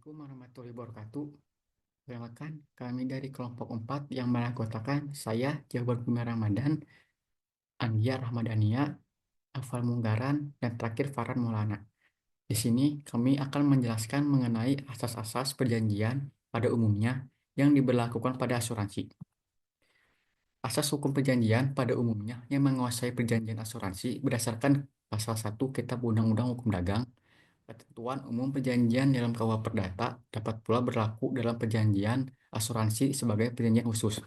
Assalamualaikum warahmatullahi wabarakatuh. Perkenalkan, kami dari kelompok 4 yang beranggotakan saya, Jabar Bumi Ramadan, Andia Rahmadania, Afal Munggaran, dan terakhir Farhan Maulana. Di sini kami akan menjelaskan mengenai asas-asas perjanjian pada umumnya yang diberlakukan pada asuransi. Asas hukum perjanjian pada umumnya yang menguasai perjanjian asuransi berdasarkan pasal 1 Kitab Undang-Undang Hukum Dagang. Ketentuan umum perjanjian dalam KUH Perdata dapat pula berlaku dalam perjanjian asuransi sebagai perjanjian khusus.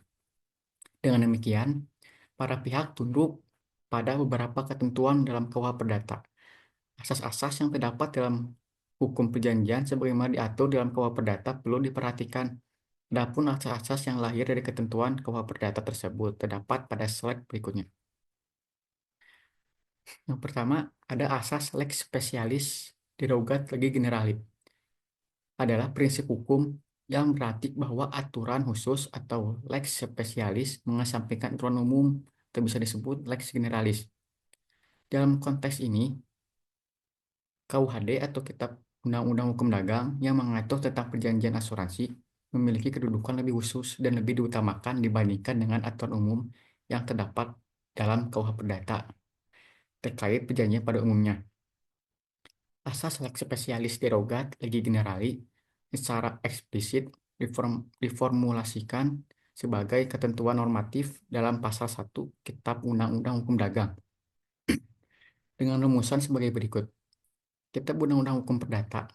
Dengan demikian, para pihak tunduk pada beberapa ketentuan dalam KUH Perdata. Asas-asas yang terdapat dalam hukum perjanjian sebagaimana diatur dalam KUH Perdata perlu diperhatikan. Adapun asas-asas yang lahir dari ketentuan KUH Perdata tersebut terdapat pada slide berikutnya. Yang pertama, ada asas lex specialis derogat legi generalis. Adalah prinsip hukum yang berarti bahwa aturan khusus atau lex specialis mengesampingkan aturan umum atau bisa disebut lex generalis. Dalam konteks ini, KUHD atau Kitab Undang-Undang Hukum Dagang yang mengatur tentang perjanjian asuransi memiliki kedudukan lebih khusus dan lebih diutamakan dibandingkan dengan aturan umum yang terdapat dalam KUH Perdata terkait perjanjian pada umumnya. Asas lex specialis derogat legi generali secara eksplisit diformulasikan sebagai ketentuan normatif dalam pasal 1 Kitab Undang-Undang Hukum Dagang dengan rumusan sebagai berikut. Kitab Undang-Undang Hukum Perdata,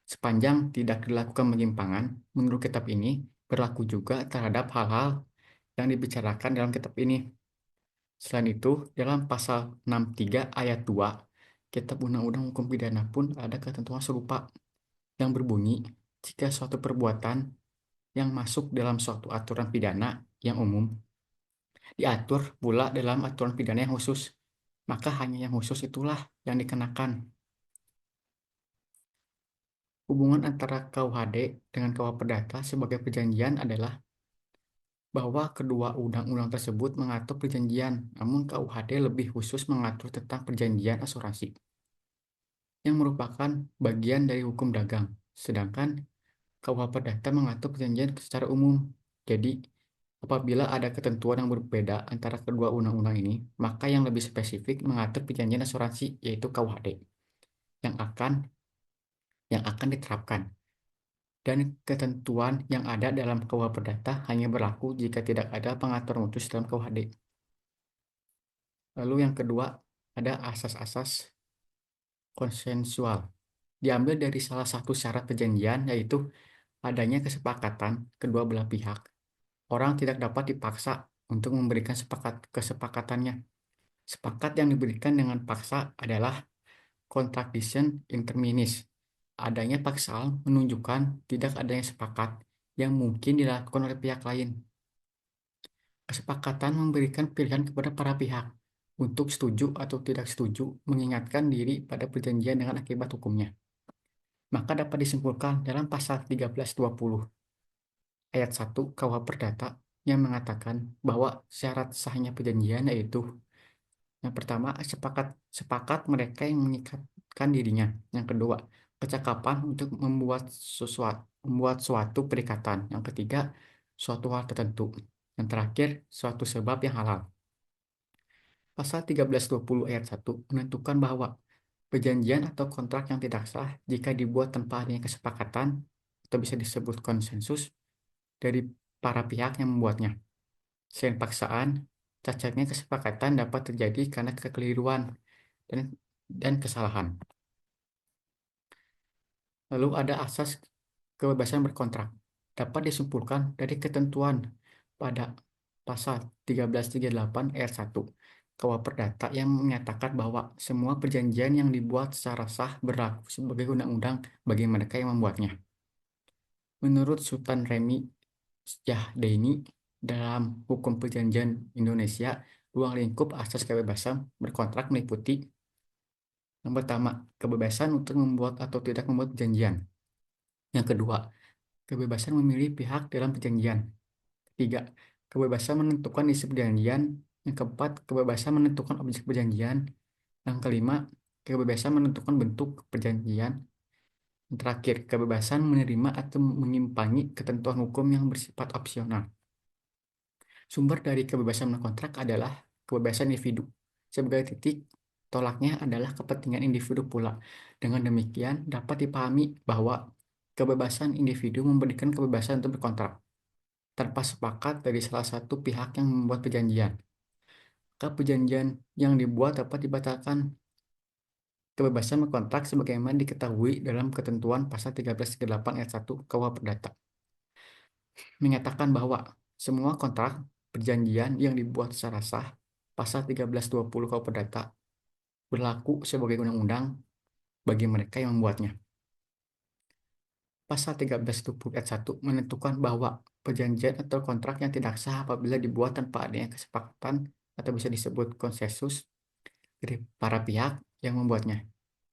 sepanjang tidak dilakukan penyimpangan, menurut kitab ini berlaku juga terhadap hal-hal yang dibicarakan dalam kitab ini. Selain itu, dalam pasal 63 ayat 2 Kitab Undang-Undang Hukum Pidana pun ada ketentuan serupa yang berbunyi jika suatu perbuatan yang masuk dalam suatu aturan pidana yang umum diatur pula dalam aturan pidana yang khusus, maka hanya yang khusus itulah yang dikenakan. Hubungan antara KUHD dengan KUH Perdata sebagai perjanjian adalah bahwa kedua undang-undang tersebut mengatur perjanjian, namun KUHD lebih khusus mengatur tentang perjanjian asuransi yang merupakan bagian dari hukum dagang, sedangkan KUH Perdata mengatur perjanjian secara umum. Jadi, apabila ada ketentuan yang berbeda antara kedua undang-undang ini, maka yang lebih spesifik mengatur perjanjian asuransi, yaitu KUHD, yang akan diterapkan. Dan ketentuan yang ada dalam KUH Perdata hanya berlaku jika tidak ada pengaturan khusus dalam KUHD. Lalu yang kedua, ada asas-asas konsensual. Diambil dari salah satu syarat perjanjian, yaitu adanya kesepakatan kedua belah pihak. Orang tidak dapat dipaksa untuk memberikan kesepakatannya. Sepakat yang diberikan dengan paksa adalah contradiction interminis. Adanya paksaan menunjukkan tidak adanya sepakat yang mungkin dilakukan oleh pihak lain. Kesepakatan memberikan pilihan kepada para pihak untuk setuju atau tidak setuju, mengingatkan diri pada perjanjian dengan akibat hukumnya. Maka dapat disimpulkan dalam pasal 1320 ayat 1 KUH Perdata yang mengatakan bahwa syarat sahnya perjanjian yaitu yang pertama, sepakat mereka yang mengikatkan dirinya. Yang kedua, kecakapan untuk membuat suatu perikatan. Yang ketiga, suatu hal tertentu. Yang terakhir, suatu sebab yang halal. Pasal 1320 ayat 1 menentukan bahwa perjanjian atau kontrak yang tidak sah jika dibuat tanpa adanya kesepakatan atau bisa disebut konsensus dari para pihak yang membuatnya. Selain paksaan, cacatnya kesepakatan dapat terjadi karena kekeliruan dan, kesalahan. Lalu ada asas kebebasan berkontrak. Dapat disimpulkan dari ketentuan pada pasal 1338 ayat 1 KUH Perdata yang menyatakan bahwa semua perjanjian yang dibuat secara sah berlaku sebagai undang-undang bagi mereka yang membuatnya. Menurut Sultan Remi Syahdaini dalam Hukum Perjanjian Indonesia, ruang lingkup asas kebebasan berkontrak meliputi yang pertama, kebebasan untuk membuat atau tidak membuat perjanjian. Yang kedua, kebebasan memilih pihak dalam perjanjian. Ketiga, kebebasan menentukan isi perjanjian. Yang keempat, kebebasan menentukan objek perjanjian. Yang kelima, kebebasan menentukan bentuk perjanjian. Yang terakhir, kebebasan menerima atau mengimpangi ketentuan hukum yang bersifat opsional. Sumber dari kebebasan berkontrak adalah kebebasan individu. Sebagai titik tolaknya adalah kepentingan individu pula. Dengan demikian, dapat dipahami bahwa kebebasan individu memberikan kebebasan untuk berkontrak tanpa sepakat dari salah satu pihak yang membuat perjanjian. Maka perjanjian yang dibuat dapat dibatalkan. Kebebasan berkontrak sebagaimana diketahui dalam ketentuan pasal 1338 ayat 1 KUH Perdata menyatakan bahwa semua kontrak perjanjian yang dibuat secara sah pasal 1320 KUH Perdata berlaku sebagai undang-undang bagi mereka yang membuatnya. Pasal 1320 ayat 1 menentukan bahwa perjanjian atau kontrak yang tidak sah apabila dibuat tanpa adanya kesepakatan atau bisa disebut konsensus dari para pihak yang membuatnya.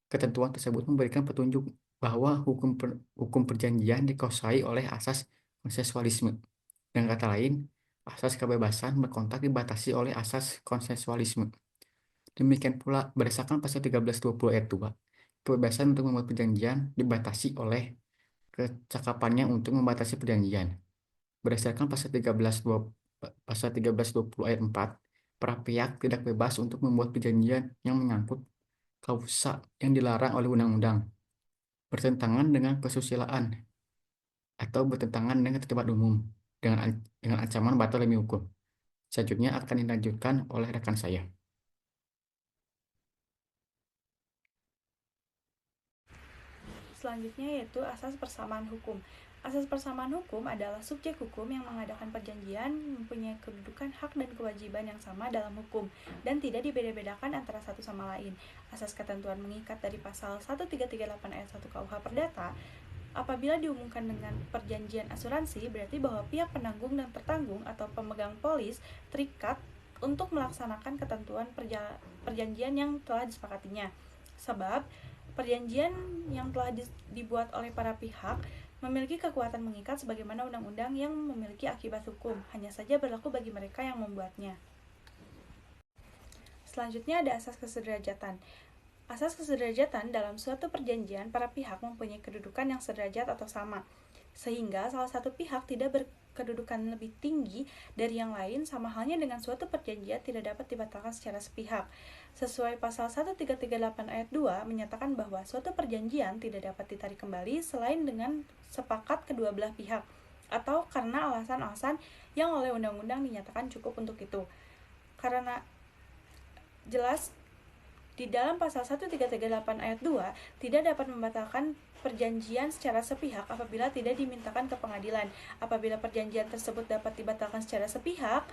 Ketentuan tersebut memberikan petunjuk bahwa hukum perjanjian dikuasai oleh asas konsensualisme. Dengan kata lain, asas kebebasan berkontrak dibatasi oleh asas konsensualisme. Demikian pula berdasarkan pasal 1320 ayat 2, kebebasan untuk membuat perjanjian dibatasi oleh kecakapannya untuk membatasi perjanjian. Berdasarkan pasal 1320 ayat 4, para pihak tidak bebas untuk membuat perjanjian yang menyangkut klausa yang dilarang oleh undang-undang, bertentangan dengan kesusilaan, atau bertentangan dengan ketertiban umum dengan ancaman batal demi hukum. Selanjutnya akan dilanjutkan oleh rekan saya. Selanjutnya yaitu asas persamaan hukum. Asas persamaan hukum adalah subjek hukum yang mengadakan perjanjian mempunyai kedudukan hak dan kewajiban yang sama dalam hukum dan tidak dibeda-bedakan antara satu sama lain. Asas ketentuan mengikat dari pasal 1338 ayat 1 KUH Perdata, apabila dihubungkan dengan perjanjian asuransi, berarti bahwa pihak penanggung dan tertanggung atau pemegang polis terikat untuk melaksanakan ketentuan perjanjian yang telah disepakatinya. Sebab perjanjian yang telah dibuat oleh para pihak memiliki kekuatan mengikat sebagaimana undang-undang yang memiliki akibat hukum, hanya saja berlaku bagi mereka yang membuatnya. Selanjutnya ada asas kesederajatan. Asas kesederajatan dalam suatu perjanjian, para pihak mempunyai kedudukan yang sederajat atau sama, sehingga salah satu pihak tidak berkedudukan lebih tinggi dari yang lain, sama halnya dengan suatu perjanjian tidak dapat dibatalkan secara sepihak. Sesuai pasal 1338 ayat 2 menyatakan bahwa suatu perjanjian tidak dapat ditarik kembali selain dengan sepakat kedua belah pihak, atau karena alasan-alasan yang oleh undang-undang dinyatakan cukup untuk itu. Karena jelas di dalam pasal 1338 ayat 2 tidak dapat membatalkan perjanjian secara sepihak apabila tidak dimintakan ke pengadilan. Apabila perjanjian tersebut dapat dibatalkan secara sepihak,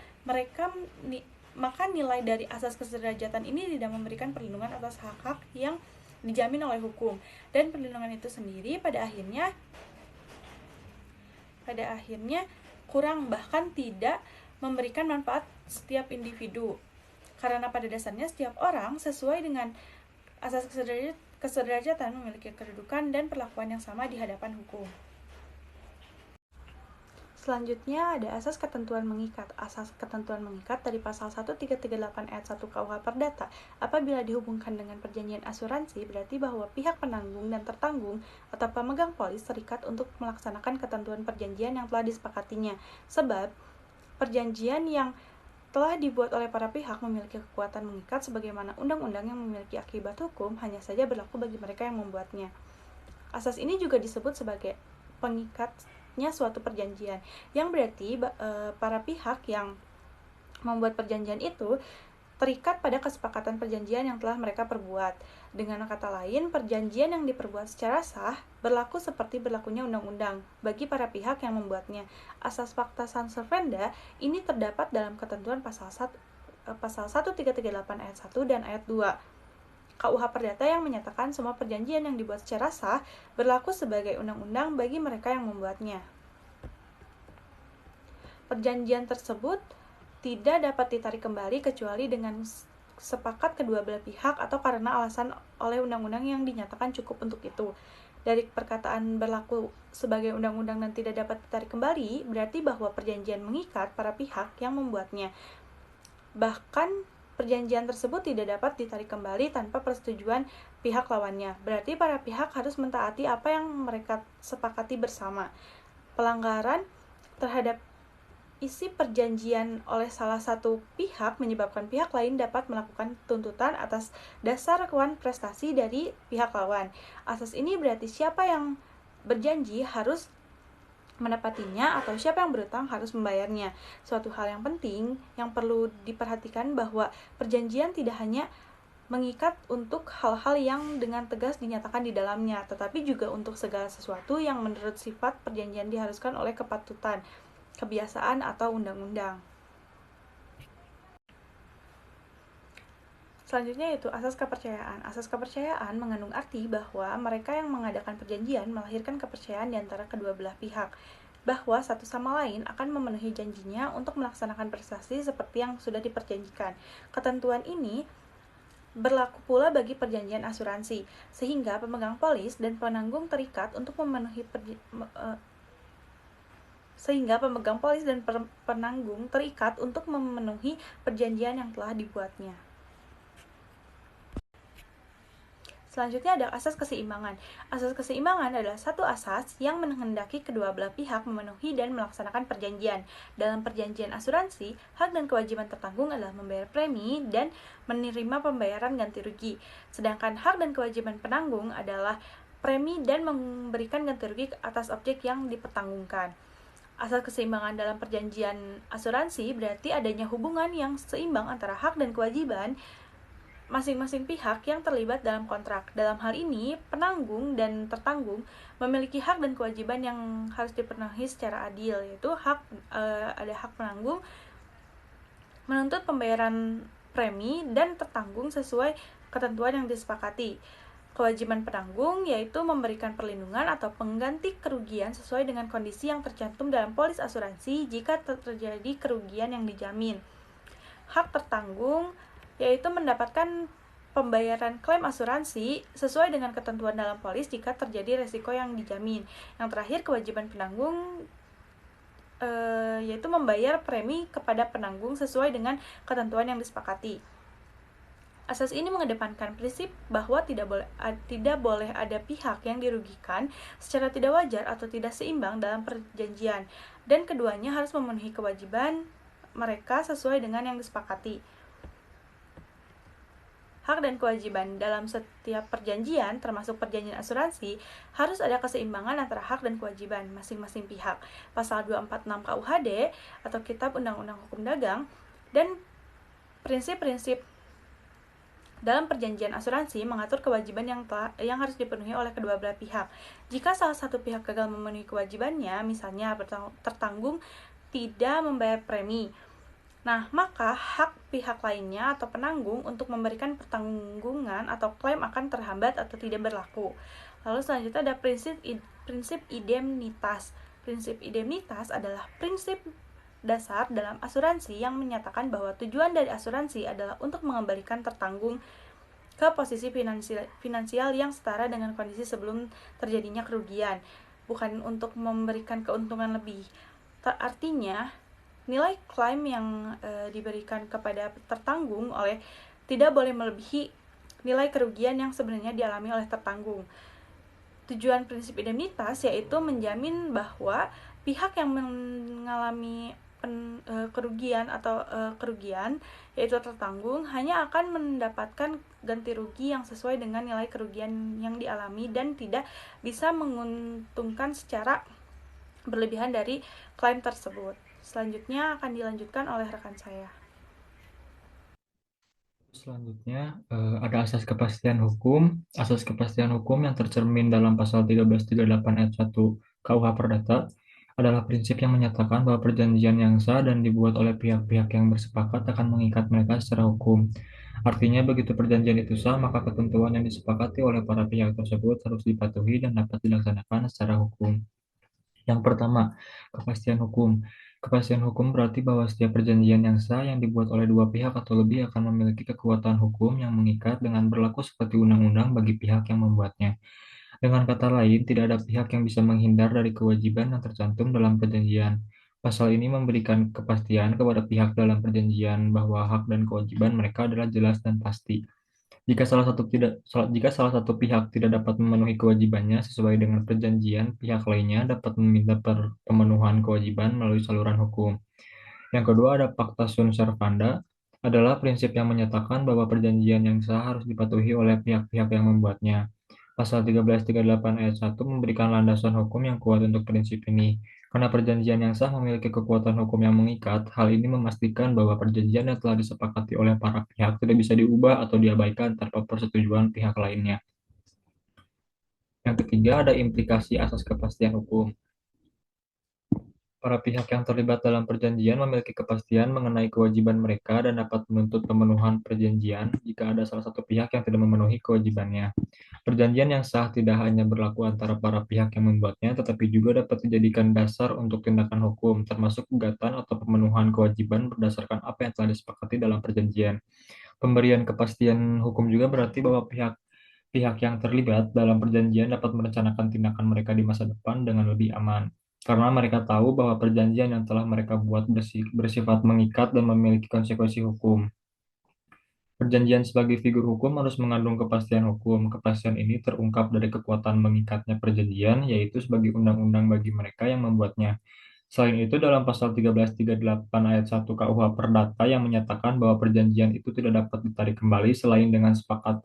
maka nilai dari asas kesederajatan ini tidak memberikan perlindungan atas hak-hak yang dijamin oleh hukum, dan perlindungan itu sendiri pada akhirnya kurang, bahkan tidak memberikan manfaat setiap individu. Karena pada dasarnya setiap orang sesuai dengan asas kesederajatan memiliki kedudukan dan perlakuan yang sama di hadapan hukum. Selanjutnya ada asas ketentuan mengikat. Asas ketentuan mengikat dari pasal 1338 ayat 1 KUH Perdata, apabila dihubungkan dengan perjanjian asuransi, berarti bahwa pihak penanggung dan tertanggung atau pemegang polis terikat untuk melaksanakan ketentuan perjanjian yang telah disepakatinya. Sebab perjanjian yang telah dibuat oleh para pihak memiliki kekuatan mengikat sebagaimana undang-undang yang memiliki akibat hukum, hanya saja berlaku bagi mereka yang membuatnya. Asas ini juga disebut sebagai pengikatnya suatu perjanjian, yang berarti para pihak yang membuat perjanjian itu terikat pada kesepakatan perjanjian yang telah mereka perbuat. Dengan kata lain, perjanjian yang diperbuat secara sah berlaku seperti berlakunya undang-undang bagi para pihak yang membuatnya. Asas pacta sunt servanda ini terdapat dalam ketentuan pasal 1338 ayat 1 dan ayat 2 KUH Perdata yang menyatakan semua perjanjian yang dibuat secara sah berlaku sebagai undang-undang bagi mereka yang membuatnya. Perjanjian tersebut tidak dapat ditarik kembali kecuali dengan sepakat kedua belah pihak atau karena alasan oleh undang-undang yang dinyatakan cukup untuk itu. Dari perkataan berlaku sebagai undang-undang dan tidak dapat ditarik kembali, berarti bahwa perjanjian mengikat para pihak yang membuatnya. Bahkan Perjanjian tersebut tidak dapat ditarik kembali tanpa persetujuan pihak lawannya. Berarti para pihak harus mentaati apa yang mereka sepakati bersama. Pelanggaran terhadap isi perjanjian oleh salah satu pihak menyebabkan pihak lain dapat melakukan tuntutan atas dasar rekuan prestasi dari pihak lawan. Asas ini berarti siapa yang berjanji harus menepatinya atau siapa yang berutang harus membayarnya. Suatu hal yang penting yang perlu diperhatikan bahwa perjanjian tidak hanya mengikat untuk hal-hal yang dengan tegas dinyatakan di dalamnya, tetapi juga untuk segala sesuatu yang menurut sifat perjanjian diharuskan oleh kepatutan, kebiasaan, atau undang-undang. Selanjutnya itu asas kepercayaan. Asas kepercayaan mengandung arti bahwa mereka yang mengadakan perjanjian melahirkan kepercayaan di antara kedua belah pihak, bahwa satu sama lain akan memenuhi janjinya untuk melaksanakan prestasi seperti yang sudah diperjanjikan. Ketentuan ini berlaku pula bagi perjanjian asuransi, sehingga pemegang polis dan penanggung terikat untuk memenuhi penanggung terikat untuk memenuhi perjanjian yang telah dibuatnya. Selanjutnya ada asas keseimbangan. Asas keseimbangan adalah satu asas yang menghendaki kedua belah pihak memenuhi dan melaksanakan perjanjian. Dalam perjanjian asuransi, hak dan kewajiban tertanggung adalah membayar premi dan menerima pembayaran ganti rugi. Sedangkan hak dan kewajiban penanggung adalah premi dan memberikan ganti rugi atas objek yang dipertanggungkan. Asas keseimbangan dalam perjanjian asuransi berarti adanya hubungan yang seimbang antara hak dan kewajiban masing-masing pihak yang terlibat dalam kontrak. Dalam hal ini, penanggung dan tertanggung memiliki hak dan kewajiban yang harus dipenuhi secara adil, yaitu ada hak penanggung menuntut pembayaran premi dan tertanggung sesuai ketentuan yang disepakati. Kewajiban penanggung yaitu memberikan perlindungan atau pengganti kerugian sesuai dengan kondisi yang tercantum dalam polis asuransi jika terjadi kerugian yang dijamin. Hak tertanggung yaitu mendapatkan pembayaran klaim asuransi sesuai dengan ketentuan dalam polis jika terjadi resiko yang dijamin. Yang terakhir, kewajiban penanggung yaitu membayar premi kepada penanggung sesuai dengan ketentuan yang disepakati. Asas ini mengedepankan prinsip bahwa tidak boleh ada pihak yang dirugikan secara tidak wajar atau tidak seimbang dalam perjanjian, dan keduanya harus memenuhi kewajiban mereka sesuai dengan yang disepakati. Hak dan kewajiban dalam setiap perjanjian, termasuk perjanjian asuransi, harus ada keseimbangan antara hak dan kewajiban masing-masing pihak. Pasal 246 KUHD atau Kitab Undang-Undang Hukum Dagang dan prinsip-prinsip dalam perjanjian asuransi mengatur kewajiban yang harus dipenuhi oleh kedua belah pihak. Jika salah satu pihak gagal memenuhi kewajibannya, misalnya tertanggung tidak membayar premi, maka hak pihak lainnya atau penanggung untuk memberikan pertanggungan atau klaim akan terhambat atau tidak berlaku. Lalu selanjutnya ada prinsip indemnitas. Prinsip indemnitas adalah prinsip dasar dalam asuransi yang menyatakan bahwa tujuan dari asuransi adalah untuk mengembalikan tertanggung ke posisi finansial yang setara dengan kondisi sebelum terjadinya kerugian, bukan untuk memberikan keuntungan lebih. Artinya, nilai klaim yang diberikan kepada tertanggung tidak boleh melebihi nilai kerugian yang sebenarnya dialami oleh tertanggung. Tujuan prinsip indemnitas yaitu menjamin bahwa pihak yang mengalami kerugian yaitu tertanggung hanya akan mendapatkan ganti rugi yang sesuai dengan nilai kerugian yang dialami dan tidak bisa menguntungkan secara berlebihan dari klaim tersebut. Selanjutnya akan dilanjutkan oleh rekan saya. Selanjutnya ada asas kepastian hukum. Asas kepastian hukum yang tercermin dalam pasal 1338 ayat 1 KUH Perdata adalah prinsip yang menyatakan bahwa perjanjian yang sah dan dibuat oleh pihak-pihak yang bersepakat akan mengikat mereka secara hukum. Artinya begitu perjanjian itu sah, maka ketentuan yang disepakati oleh para pihak tersebut harus dipatuhi dan dapat dilaksanakan secara hukum. Yang pertama, kepastian hukum. Kepastian hukum berarti bahwa setiap perjanjian yang sah yang dibuat oleh dua pihak atau lebih akan memiliki kekuatan hukum yang mengikat dengan berlaku seperti undang-undang bagi pihak yang membuatnya. Dengan kata lain, tidak ada pihak yang bisa menghindar dari kewajiban yang tercantum dalam perjanjian. Pasal ini memberikan kepastian kepada pihak dalam perjanjian bahwa hak dan kewajiban mereka adalah jelas dan pasti. Jika salah satu pihak tidak dapat memenuhi kewajibannya sesuai dengan perjanjian, pihak lainnya dapat meminta pemenuhan kewajiban melalui saluran hukum. Yang kedua ada Pacta sunt servanda, adalah prinsip yang menyatakan bahwa perjanjian yang sah harus dipatuhi oleh pihak-pihak yang membuatnya. Pasal 1338 ayat 1 memberikan landasan hukum yang kuat untuk prinsip ini. Karena perjanjian yang sah memiliki kekuatan hukum yang mengikat, hal ini memastikan bahwa perjanjian yang telah disepakati oleh para pihak tidak bisa diubah atau diabaikan tanpa persetujuan pihak lainnya. Yang ketiga ada implikasi asas kepastian hukum. Para pihak yang terlibat dalam perjanjian memiliki kepastian mengenai kewajiban mereka dan dapat menuntut pemenuhan perjanjian jika ada salah satu pihak yang tidak memenuhi kewajibannya. Perjanjian yang sah tidak hanya berlaku antara para pihak yang membuatnya, tetapi juga dapat dijadikan dasar untuk tindakan hukum, termasuk gugatan atau pemenuhan kewajiban berdasarkan apa yang telah disepakati dalam perjanjian. Pemberian kepastian hukum juga berarti bahwa pihak yang terlibat dalam perjanjian dapat merencanakan tindakan mereka di masa depan dengan lebih aman. Karena mereka tahu bahwa perjanjian yang telah mereka buat bersifat mengikat dan memiliki konsekuensi hukum. Perjanjian sebagai figur hukum harus mengandung kepastian hukum. Kepastian ini terungkap dari kekuatan mengikatnya perjanjian, yaitu sebagai undang-undang bagi mereka yang membuatnya. Selain itu, dalam pasal 1338 ayat 1 KUH Perdata yang menyatakan bahwa perjanjian itu tidak dapat ditarik kembali selain dengan sepakat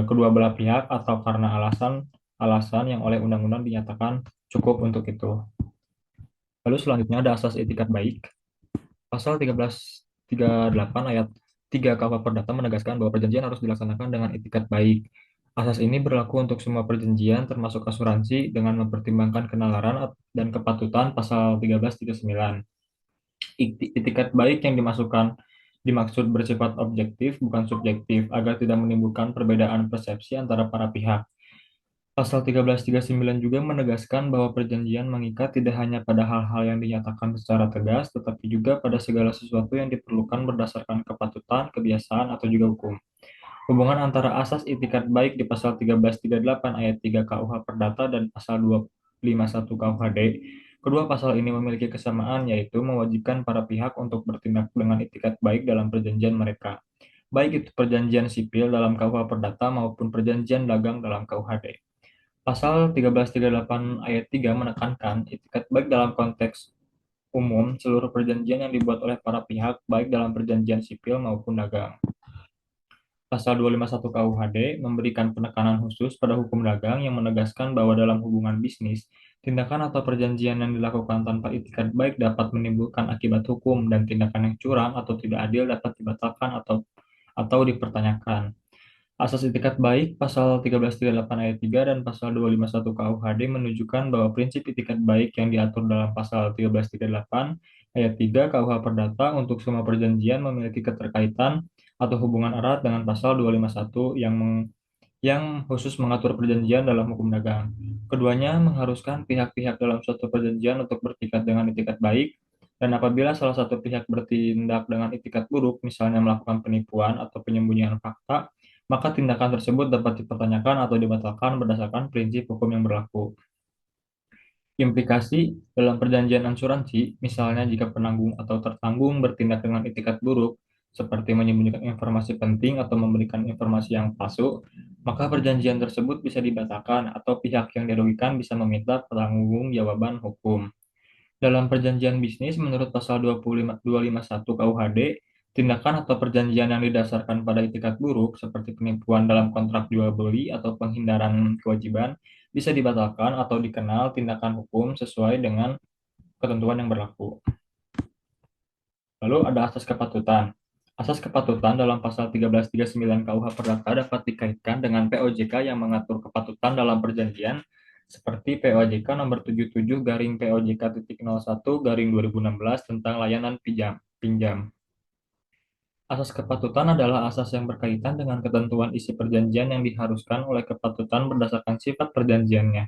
kedua belah pihak atau karena alasan yang oleh undang-undang dinyatakan cukup untuk itu. Lalu selanjutnya ada asas etikat baik. Pasal 1338 ayat 3 KUH Perdata menegaskan bahwa perjanjian harus dilaksanakan dengan etikat baik. Asas ini berlaku untuk semua perjanjian termasuk asuransi dengan mempertimbangkan kenalaran dan kepatutan pasal 1339. Itikat baik yang dimaksud bersifat objektif bukan subjektif agar tidak menimbulkan perbedaan persepsi antara para pihak. Pasal 1339 juga menegaskan bahwa perjanjian mengikat tidak hanya pada hal-hal yang dinyatakan secara tegas, tetapi juga pada segala sesuatu yang diperlukan berdasarkan kepatutan, kebiasaan, atau juga hukum. Hubungan antara asas itikat baik di pasal 1338 ayat 3 KUH Perdata dan pasal 251 KUHD. Kedua pasal ini memiliki kesamaan, yaitu mewajibkan para pihak untuk bertindak dengan itikat baik dalam perjanjian mereka, baik itu perjanjian sipil dalam KUH Perdata maupun perjanjian dagang dalam KUHD. Pasal 1338 ayat 3 menekankan itikat baik dalam konteks umum seluruh perjanjian yang dibuat oleh para pihak, baik dalam perjanjian sipil maupun dagang. Pasal 251 KUHD memberikan penekanan khusus pada hukum dagang yang menegaskan bahwa dalam hubungan bisnis, tindakan atau perjanjian yang dilakukan tanpa itikat baik dapat menimbulkan akibat hukum dan tindakan yang curang atau tidak adil dapat dibatalkan atau dipertanyakan. Asas itikat baik pasal 1338 ayat 3 dan pasal 251 KUHD menunjukkan bahwa prinsip itikat baik yang diatur dalam pasal 1338 ayat 3 KUH Perdata untuk semua perjanjian memiliki keterkaitan atau hubungan erat dengan pasal 251 yang khusus mengatur perjanjian dalam hukum dagang. Keduanya mengharuskan pihak-pihak dalam suatu perjanjian untuk bertikat dengan itikat baik, dan apabila salah satu pihak bertindak dengan itikat buruk, misalnya melakukan penipuan atau penyembunyian fakta, maka tindakan tersebut dapat dipertanyakan atau dibatalkan berdasarkan prinsip hukum yang berlaku. Implikasi dalam perjanjian asuransi, misalnya jika penanggung atau tertanggung bertindak dengan itikat buruk, seperti menyembunyikan informasi penting atau memberikan informasi yang palsu, maka perjanjian tersebut bisa dibatalkan atau pihak yang dirugikan bisa meminta pertanggungjawaban hukum. Dalam perjanjian bisnis, menurut pasal 251 KUHD, tindakan atau perjanjian yang didasarkan pada itikat buruk, seperti penipuan dalam kontrak jual beli atau penghindaran kewajiban, bisa dibatalkan atau dikenal tindakan hukum sesuai dengan ketentuan yang berlaku. Lalu ada asas kepatutan. Asas kepatutan dalam pasal 1339 KUH Perdata dapat dikaitkan dengan POJK yang mengatur kepatutan dalam perjanjian seperti POJK nomor 77 garing POJK.01 garing 2016 tentang layanan pinjam. Asas kepatutan adalah asas yang berkaitan dengan ketentuan isi perjanjian yang diharuskan oleh kepatutan berdasarkan sifat perjanjiannya.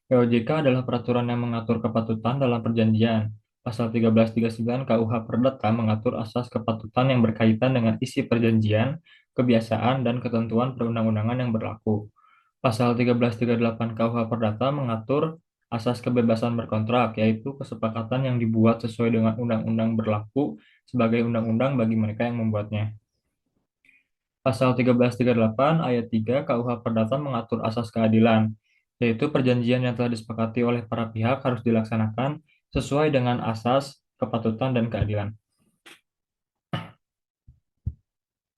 POJK adalah peraturan yang mengatur kepatutan dalam perjanjian. Pasal 1339 KUH Perdata mengatur asas kepatutan yang berkaitan dengan isi perjanjian, kebiasaan, dan ketentuan perundang-undangan yang berlaku. Pasal 1338 KUH Perdata mengatur asas kebebasan berkontrak, yaitu kesepakatan yang dibuat sesuai dengan undang-undang berlaku sebagai undang-undang bagi mereka yang membuatnya. Pasal 1338 ayat 3 KUH Perdata mengatur asas keadilan, yaitu perjanjian yang telah disepakati oleh para pihak harus dilaksanakan sesuai dengan asas kepatutan dan keadilan.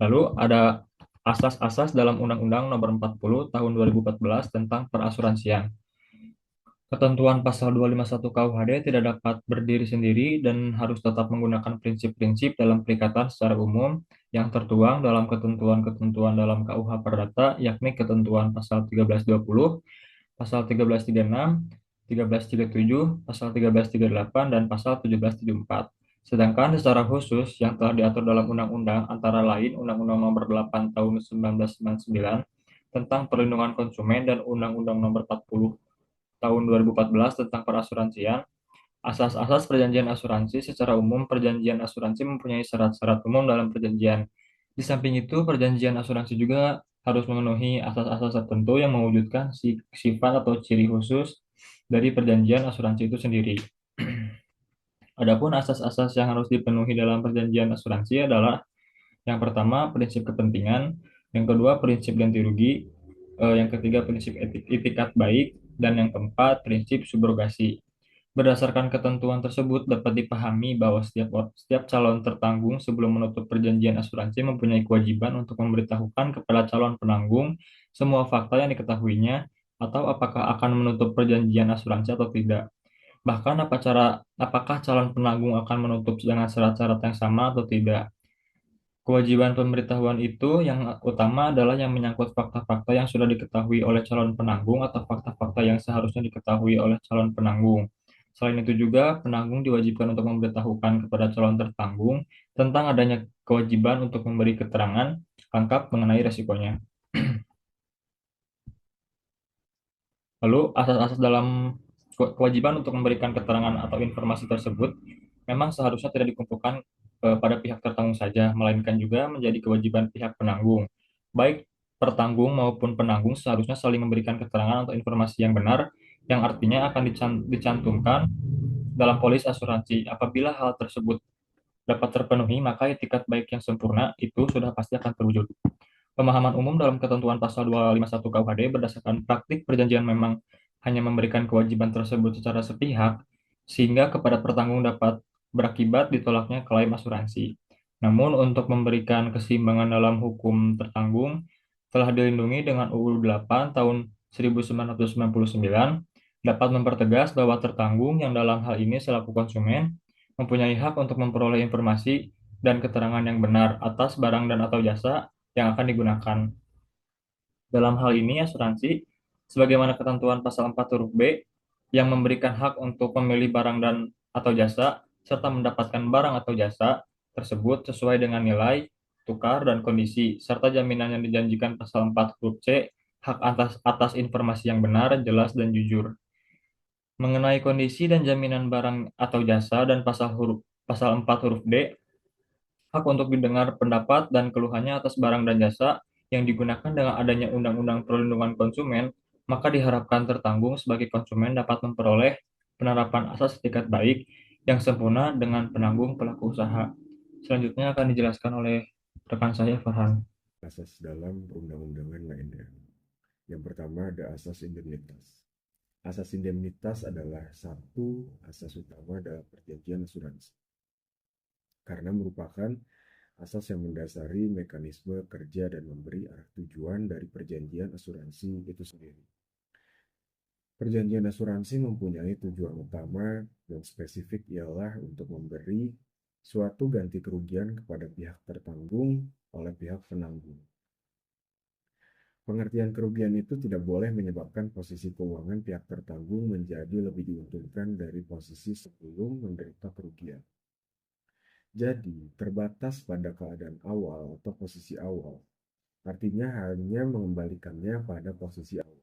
Lalu ada asas-asas dalam Undang-Undang Nomor 40 Tahun 2014 tentang perasuransian. Ketentuan pasal 251 KUHD tidak dapat berdiri sendiri dan harus tetap menggunakan prinsip-prinsip dalam perikatan secara umum yang tertuang dalam ketentuan-ketentuan dalam KUH Perdata, yakni ketentuan pasal 1320, pasal 1336, 1337, pasal 1338, dan pasal 1774. Sedangkan secara khusus yang telah diatur dalam undang-undang antara lain Undang-Undang Nomor 8 Tahun 1999 tentang Perlindungan Konsumen dan Undang-Undang Nomor 40 Tahun 2014 tentang perasuransian. Asas-asas perjanjian asuransi secara umum, perjanjian asuransi mempunyai syarat-syarat umum dalam perjanjian. Di samping itu, perjanjian asuransi juga harus memenuhi asas-asas tertentu yang mewujudkan sifat atau ciri khusus dari perjanjian asuransi itu sendiri. Adapun asas-asas yang harus dipenuhi dalam perjanjian asuransi adalah yang pertama, prinsip kepentingan, yang kedua, prinsip ganti rugi, yang ketiga, prinsip itikat baik, dan yang keempat, prinsip subrogasi. Berdasarkan ketentuan tersebut, dapat dipahami bahwa setiap calon tertanggung sebelum menutup perjanjian asuransi mempunyai kewajiban untuk memberitahukan kepada calon penanggung semua fakta yang diketahuinya atau apakah akan menutup perjanjian asuransi atau tidak. Bahkan apakah calon penanggung akan menutup dengan syarat-syarat yang sama atau tidak. Kewajiban pemberitahuan itu yang utama adalah yang menyangkut fakta-fakta yang sudah diketahui oleh calon penanggung atau fakta-fakta yang seharusnya diketahui oleh calon penanggung. Selain itu juga, penanggung diwajibkan untuk memberitahukan kepada calon tertanggung tentang adanya kewajiban untuk memberi keterangan lengkap mengenai resikonya. Lalu, asas-asas dalam kewajiban untuk memberikan keterangan atau informasi tersebut memang seharusnya tidak dikumpulkan pada pihak tertanggung saja, melainkan juga menjadi kewajiban pihak penanggung. Baik pertanggung maupun penanggung seharusnya saling memberikan keterangan atau informasi yang benar, yang artinya akan dicantumkan dalam polis asuransi. Apabila hal tersebut dapat terpenuhi, maka etikat baik yang sempurna itu sudah pasti akan terwujud. Pemahaman umum dalam ketentuan pasal 251 KUHD berdasarkan praktik perjanjian memang hanya memberikan kewajiban tersebut secara sepihak, sehingga kepada pertanggung dapat berakibat ditolaknya klaim asuransi. Namun, untuk memberikan keseimbangan dalam hukum tertanggung, telah dilindungi dengan UU 8 tahun 1999, dapat mempertegas bahwa tertanggung yang dalam hal ini selaku konsumen mempunyai hak untuk memperoleh informasi dan keterangan yang benar atas barang dan atau jasa yang akan digunakan. Dalam hal ini, asuransi, sebagaimana ketentuan pasal 4 huruf B, yang memberikan hak untuk memilih barang dan atau jasa, serta mendapatkan barang atau jasa tersebut sesuai dengan nilai, tukar, dan kondisi, serta jaminan yang dijanjikan pasal 4 huruf C, hak atas informasi yang benar, jelas, dan jujur. Mengenai kondisi dan jaminan barang atau jasa dan pasal 4 huruf D, hak untuk didengar pendapat dan keluhannya atas barang dan jasa yang digunakan dengan adanya Undang-Undang Perlindungan Konsumen, maka diharapkan tertanggung sebagai konsumen dapat memperoleh penerapan asas etikat baik yang sempurna dengan penanggung pelaku usaha. Selanjutnya akan dijelaskan oleh rekan saya Farhan. Asas dalam perundang-undangan lainnya. Yang pertama ada asas indemnitas. Asas indemnitas adalah satu asas utama dalam perjanjian asuransi, karena merupakan asas yang mendasari mekanisme kerja dan memberi arah tujuan dari perjanjian asuransi itu sendiri. Perjanjian asuransi mempunyai tujuan utama dan spesifik ialah untuk memberi suatu ganti kerugian kepada pihak tertanggung oleh pihak penanggung. Pengertian kerugian itu tidak boleh menyebabkan posisi keuangan pihak tertanggung menjadi lebih diuntungkan dari posisi sebelum menderita kerugian. Jadi, terbatas pada keadaan awal atau posisi awal. Artinya hanya mengembalikannya pada posisi awal.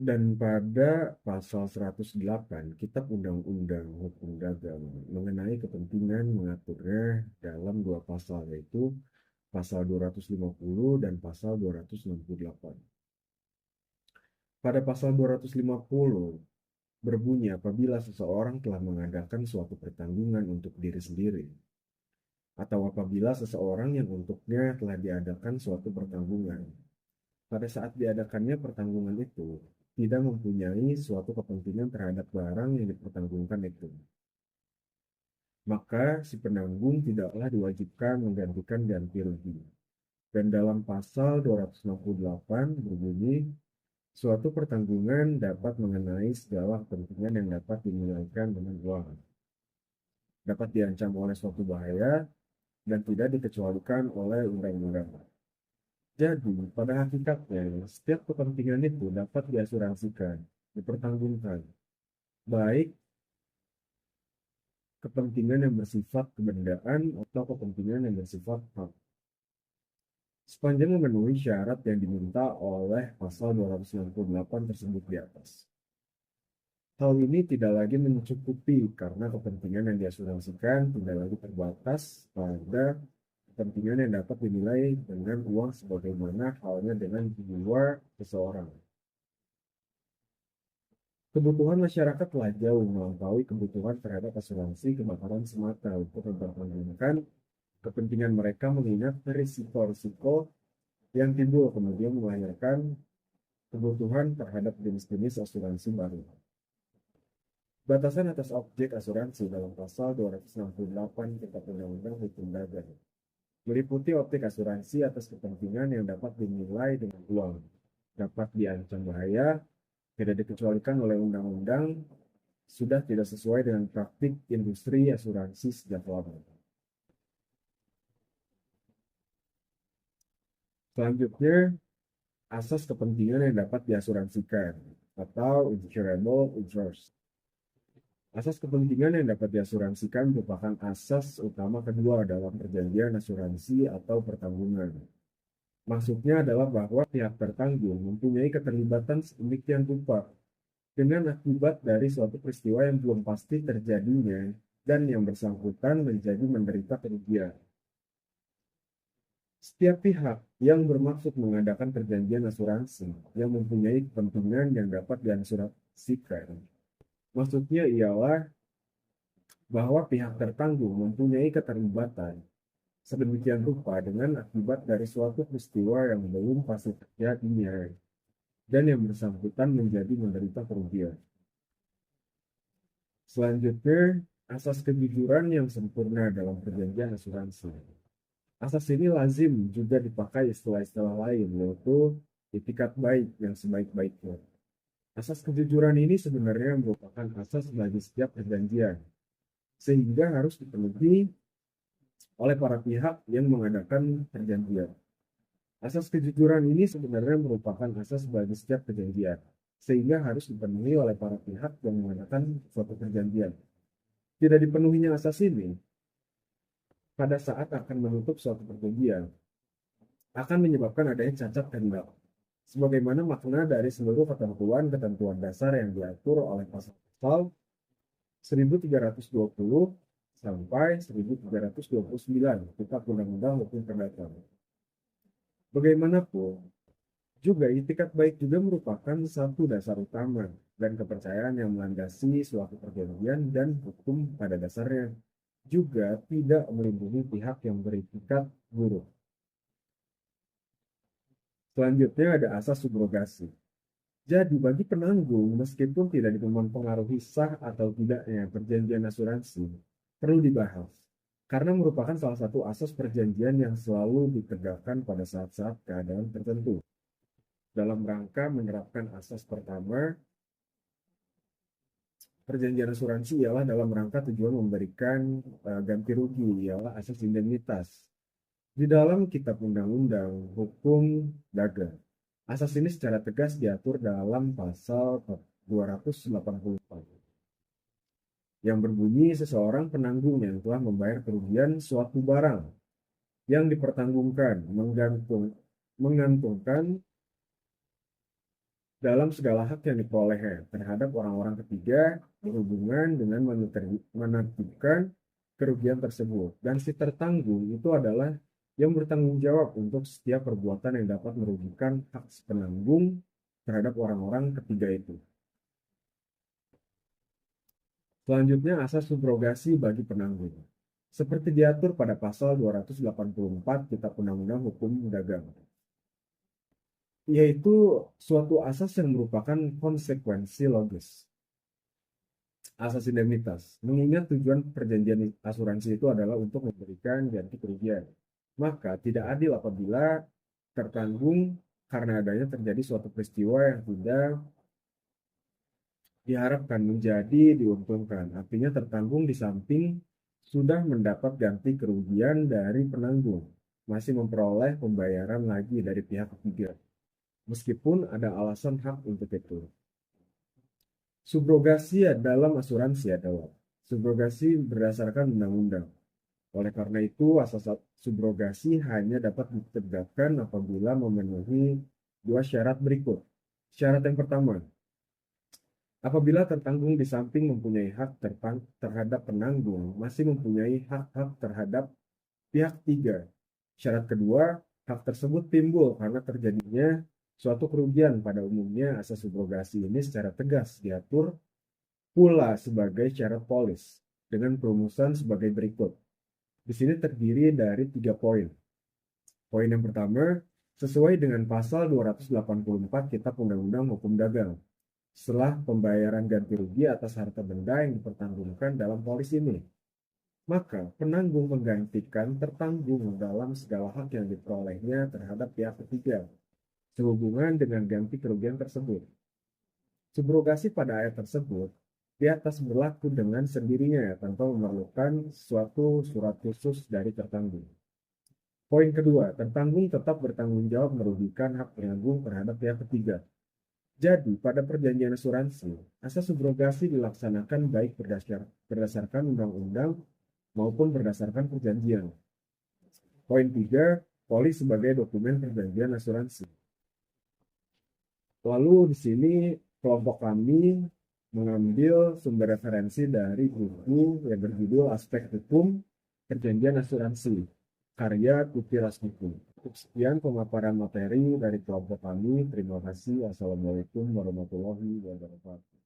Dan pada pasal 108 Kitab Undang-Undang Hukum Dagang mengenai kepentingan mengaturnya dalam dua pasal, yaitu pasal 250 dan pasal 268. Pada pasal 250 berbunyi apabila seseorang telah mengadakan suatu pertanggungan untuk diri sendiri, atau apabila seseorang yang untuknya telah diadakan suatu pertanggungan. Pada saat diadakannya pertanggungan itu, tidak mempunyai suatu kepentingan terhadap barang yang dipertanggungkan itu, maka si penanggung tidaklah diwajibkan menggantikan ganti rugi. Dan dalam pasal 268 berbunyi, suatu pertanggungan dapat mengenai segala kepentingan yang dapat dimilaikan dengan uang, dapat diancam oleh suatu bahaya, dan tidak dikecualikan oleh undang-undang. Jadi, pada hakikatnya, setiap kepentingan itu dapat diasuransikan, dipertanggungan, baik kepentingan yang bersifat kebendaan atau kepentingan yang bersifat hak, sepanjang memenuhi syarat yang diminta oleh pasal 268 tersebut di atas. Hal ini tidak lagi mencukupi karena kepentingan yang diasuransikan tidak lagi terbatas pada kepentingan yang dapat dinilai dengan uang sebagaimana halnya dengan jiwa seseorang. Kebutuhan masyarakat telah jauh melampaui kebutuhan terhadap asuransi kebakaran semata untuk mempertanggungjawabkan kepentingan mereka mengingat risiko-risiko yang timbul kemudian melahirkan kebutuhan terhadap jenis-jenis asuransi baru. Batasan atas objek asuransi dalam pasal 268 Kitab Undang-Undang Hukum Dagang meliputi objek asuransi atas kepentingan yang dapat dinilai dengan uang, dapat diancam bahaya, tidak dikecualikan oleh undang-undang, sudah tidak sesuai dengan praktik industri asuransi sejak lama. Selanjutnya, asas kepentingan yang dapat diasuransikan atau insurable interest. Asas kepentingan yang dapat diasuransikan merupakan asas utama kedua dalam perjanjian asuransi atau pertanggungan. Maksudnya adalah bahwa pihak tertanggung mempunyai keterlibatan sedemikian rupa dengan akibat dari suatu peristiwa yang belum pasti terjadinya dan yang bersangkutan menjadi menderita kerugian. Setiap pihak yang bermaksud mengadakan perjanjian asuransi yang mempunyai kepentingan yang dapat diasuransikan, maksudnya ialah bahwa pihak tertanggung mempunyai keterlibatan sedemikian rupa dengan akibat dari suatu peristiwa yang belum pasti terjadinya dan yang bersangkutan menjadi menderita kerugian. Selanjutnya, asas kejujuran yang sempurna dalam perjanjian asuransi. Asas ini lazim juga dipakai istilah-istilah lain, yaitu itikat baik yang sebaik-baiknya. Asas kejujuran ini sebenarnya merupakan asas bagi setiap perjanjian, sehingga harus dipenuhi oleh para pihak yang mengadakan perjanjian. Asas kejujuran ini sebenarnya merupakan asas bagi setiap perjanjian, sehingga harus dipenuhi oleh para pihak yang mengadakan suatu perjanjian. Tidak dipenuhinya asas ini, pada saat akan menutup suatu perjanjian, akan menyebabkan adanya cacat kehendak. Sebagaimana makna dari seluruh ketentuan-ketentuan dasar yang diatur oleh pasal 1320 sampai 1329 Kitab Undang-Undang Hukum Perdata. Bagaimanapun, juga itikat baik juga merupakan satu dasar utama dan kepercayaan yang melandasi suatu perjanjian dan hukum pada dasarnya juga tidak melindungi pihak yang beritikat buruk. Selanjutnya ada asas subrogasi. Jadi bagi penanggung, meskipun tidak mempengaruhi sah atau tidaknya perjanjian asuransi, perlu dibahas. Karena merupakan salah satu asas perjanjian yang selalu ditegakkan pada saat-saat keadaan tertentu. Dalam rangka menerapkan asas pertama, perjanjian asuransi ialah dalam rangka tujuan memberikan ganti rugi, ialah asas indemnitas. Di dalam Kitab Undang-Undang Hukum Dagang, asas ini secara tegas diatur dalam pasal 284 yang berbunyi seseorang penanggung yang telah membayar kerugian suatu barang yang dipertanggungkan mengantungkan dalam segala hak yang diperolehnya terhadap orang-orang ketiga berhubungan dengan menentukan kerugian tersebut. Dan si tertanggung itu adalah yang bertanggung jawab untuk setiap perbuatan yang dapat merugikan hak si penanggung terhadap orang-orang ketiga itu. Selanjutnya, asas subrogasi bagi penanggung. Seperti diatur pada pasal 284 Kitab Undang-Undang Hukum Dagang, yaitu suatu asas yang merupakan konsekuensi logis. Asas indemnitas, mengingat tujuan perjanjian asuransi itu adalah untuk memberikan ganti kerugian. Maka tidak adil apabila tertanggung karena adanya terjadi suatu peristiwa yang tidak diharapkan menjadi diuntungkan. Artinya tertanggung di samping sudah mendapat ganti kerugian dari penanggung, masih memperoleh pembayaran lagi dari pihak ketiga, meskipun ada alasan hak untuk itu. Subrogasi dalam asuransi adalah subrogasi berdasarkan undang-undang. Oleh karena itu, asas subrogasi hanya dapat ditegakkan apabila memenuhi dua syarat berikut. Syarat yang pertama, apabila tertanggung di samping mempunyai hak terhadap penanggung, masih mempunyai hak-hak terhadap pihak ketiga. Syarat kedua, hak tersebut timbul karena terjadinya suatu kerugian. Pada umumnya, asas subrogasi ini secara tegas diatur pula sebagai syarat polis dengan perumusan sebagai berikut. Di sini terdiri dari 3 poin. Poin yang pertama, sesuai dengan pasal 284 Kitab Undang-Undang Hukum Dagang. Setelah pembayaran ganti rugi atas harta benda yang dipertanggungkan dalam polis ini, maka penanggung menggantikan tertanggung dalam segala hak yang diperolehnya terhadap pihak ketiga sehubungan dengan ganti kerugian tersebut. Subrogasi pada ayat tersebut di atas berlaku dengan sendirinya tanpa memerlukan suatu surat khusus dari tertanggung. Poin kedua, tertanggung tetap bertanggung jawab merugikan hak penanggung terhadap pihak ketiga. Jadi, pada perjanjian asuransi, asas subrogasi dilaksanakan baik berdasarkan undang-undang maupun berdasarkan perjanjian. Poin 3, polis sebagai dokumen perjanjian asuransi. Lalu di sini kelompok kami mengambil sumber referensi dari buku yang berjudul Aspek Hukum Perjanjian Asuransi, karya Tuti Rasmiko. Sekian pemaparan materi dari kelompok kami. Terima kasih. Assalamualaikum warahmatullahi wabarakatuh.